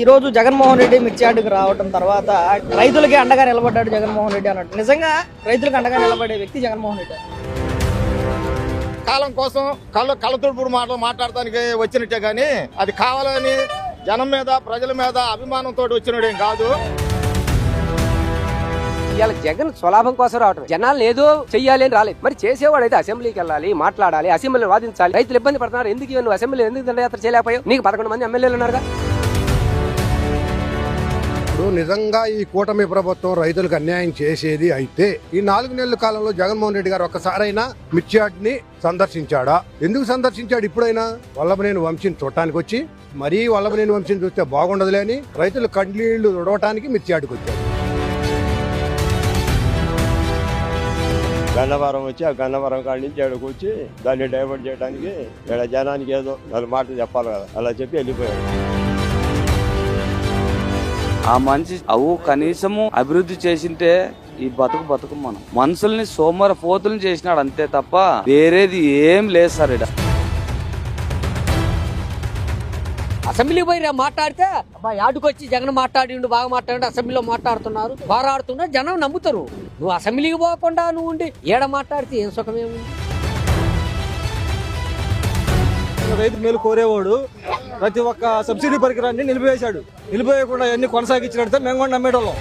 ఈ రోజు జగన్మోహన్ రెడ్డి మిర్చి యార్డుకు రావడం తర్వాత రైతులకి అండగా నిలబడ్డాడు జగన్మోహన్ రెడ్డి అన్నట్టు. నిజంగా రైతులకు అండగా నిలబడే వ్యక్తి జగన్మోహన్ రెడ్డి. కాలం కోసం కళ్ళతోడు మాటలు మాట్లాడటానికి వచ్చినట్టే గానీ అది కావాలని జనం మీద ప్రజల మీద అభిమానంతో వచ్చినడేం కాదు. ఇవాళ జగన్ స్వలాభం కోసం రావటం, జనాలు ఏదో చెయ్యాలి అని రాలేదు. మరి చేసేవాడు అయితే అసెంబ్లీకి వెళ్ళాలి, మాట్లాడాలి, అసెంబ్లీలో వాదించాలి. రైతులు ఇబ్బంది పడుతున్నారు, ఎందుకు నువ్వు అసెంబ్లీ ఎందుకు దండయాత్ర చేయలేకపోయావు? నీకు 11 మంది ఎమ్మెల్యేలు ఉన్నారుగా. ఇప్పుడు నిజంగా ఈ కూటమి ప్రభుత్వం రైతులకు అన్యాయం చేసేది అయితే ఈ 4 నెలల కాలంలో జగన్మోహన్ రెడ్డి గారు ఒక్కసారైనా మిర్చి యార్డ్ని సందర్శించాడా? ఎందుకు సందర్శించాడు? ఇప్పుడైనా వల్లభనేని వంశీని చూడటానికి వచ్చి మరీ వల్లభనేని వంశీని చూస్తే బాగుండదులే అని రైతులు కన్నీళ్లు తుడవటానికి మిర్చి యార్డుకి వచ్చాడు. గన్నవరం వచ్చి ఆ గన్నవరం కాడి నుంచి ఏడకు వచ్చి దాన్ని డైవర్ట్ చేయడానికి ఇక్కడ జనానికి ఏదో 4 మాటలు చెప్పాలి కదా, అలా చెప్పి వెళ్ళిపోయాడు. ఆ మనిషి కనీసము అభివృద్ధి చేసింటే ఈ బతుకు మనం మనుషుల్ని సోమర పోతుల్ని చేసినాడు అంతే తప్ప వేరేది ఏం లేదు సార్. ఇక్కడ అసెంబ్లీకి పోయి మాట్లాడితే యాడుకు వచ్చి జగన్ మాట్లాడిండు, బాగా మాట్లాడి అసెంబ్లీలో మాట్లాడుతున్నారు, పోరాడుతున్నారు, జనం నమ్ముతారు. నువ్వు అసెంబ్లీకి పోకుండా నువ్వు ఉండి ఏడ మాట్లాడితే ఏం సుఖమేముంది? రైతు మేలు కోరేవాడు ప్రతి ఒక్క సబ్సిడీ పరికరాన్ని నిలిపివేశాడు. నిలిపివేయకుండా అన్ని కొనసాగించినట్టు మేము కూడా నమ్మేటోళ్ళం.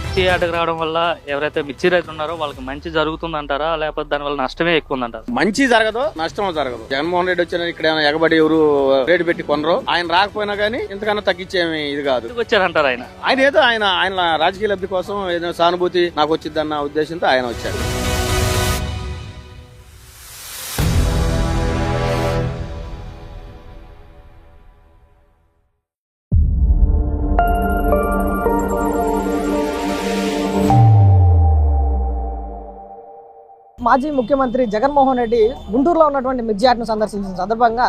మిర్చి యార్డుకు రావడం వల్ల ఎవరైతే మిర్చి రైతులు ఉన్నారో వాళ్ళకి మంచి జరుగుతుందంటారా, లేకపోతే దాని వల్ల నష్టమే ఎక్కువ ఉందంటారా? మంచి జరగదు, నష్టం జరగదు. జగన్మోహన్ రెడ్డి వచ్చిన ఇక్కడ ఎగబడి ఎవరు రేటు పెట్టి కొనరు. ఆయన రాకపోయినా కానీ ఇంతకన్నా తగ్గించేమి ఇది కాదు. వచ్చారంటారు ఆయన ఏదో ఆయన రాజకీయ లబ్ధి కోసం ఏదో సానుభూతి నాకు వచ్చిద్దన్న ఉద్దేశంతో ఆయన వచ్చాడు. మాజీ ముఖ్యమంత్రి జగన్మోహన్ రెడ్డి గుంటూరులో ఉన్నటువంటి మిర్చి యార్డును సందర్శించిన సందర్భంగా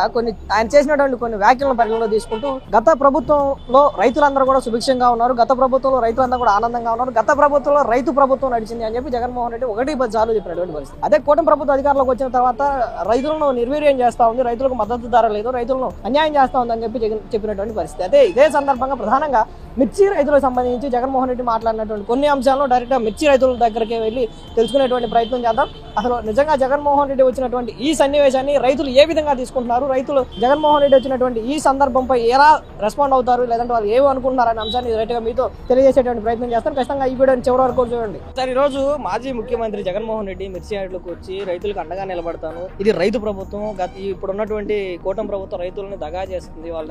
ఆయన చేసినటువంటి కొన్ని వ్యాఖ్యలను పరిగణలో తీసుకుంటూ గత ప్రభుత్వంలో రైతులందరూ కూడా సుభిక్షంగా ఉన్నారు, గత ప్రభుత్వంలో రైతులందరూ కూడా ఆనందంగా ఉన్నారు, గత ప్రభుత్వంలో రైతు ప్రభుత్వం నడిచింది అని చెప్పి జగన్మోహన్ రెడ్డి 1-10 సార్లు చెప్పినటువంటి పరిస్థితి. అదే కూటమి ప్రభుత్వం అధికారంలోకి వచ్చిన తర్వాత రైతులను నిర్వీర్యం చేస్తా ఉంది, రైతులకు మద్దతు ధర లేదు, రైతులను అన్యాయం చేస్తా ఉంది అని చెప్పి చెప్పినటువంటి పరిస్థితి. అదే ఇదే సందర్భంగా ప్రధానంగా మిర్చి రైతులకు సంబంధించి జగన్మోహన్ రెడ్డి మాట్లాడినటువంటి కొన్ని అంశాలను డైరెక్ట్గా మిర్చి రైతుల దగ్గరికి వెళ్ళి తెలుసుకునేటువంటి ప్రయత్నం చేద్దాం. అసలు నిజంగా జగన్మోహన్ రెడ్డి వచ్చినటువంటి ఈ సన్నివేశాన్ని రైతులు ఏ విధంగా తీసుకుంటున్నారు, రైతులు జగన్మోహన్ రెడ్డి వచ్చినటువంటి ఈ సందర్భంపై ఎలా రెస్పాండ్ అవుతారు, లేదంటే వాళ్ళు ఏమి అనుకుంటున్నారు అనే అంశాన్ని డైరెక్ట్గా మీతో తెలియజేసేటువంటి ప్రయత్నం చేస్తాను. ఖచ్చితంగా ఈ వీడియోని చివరి వరకు చూడండి. సార్, ఈ రోజు మాజీ ముఖ్యమంత్రి జగన్మోహన్ రెడ్డి మిర్చి యార్డులకు వచ్చి రైతులకు అండగా నిలబడతాను, ఇది రైతు ప్రభుత్వం, ఇప్పుడు ఉన్నటువంటి కూటమి ప్రభుత్వం రైతులను దగా చేస్తుంది, వాళ్ళని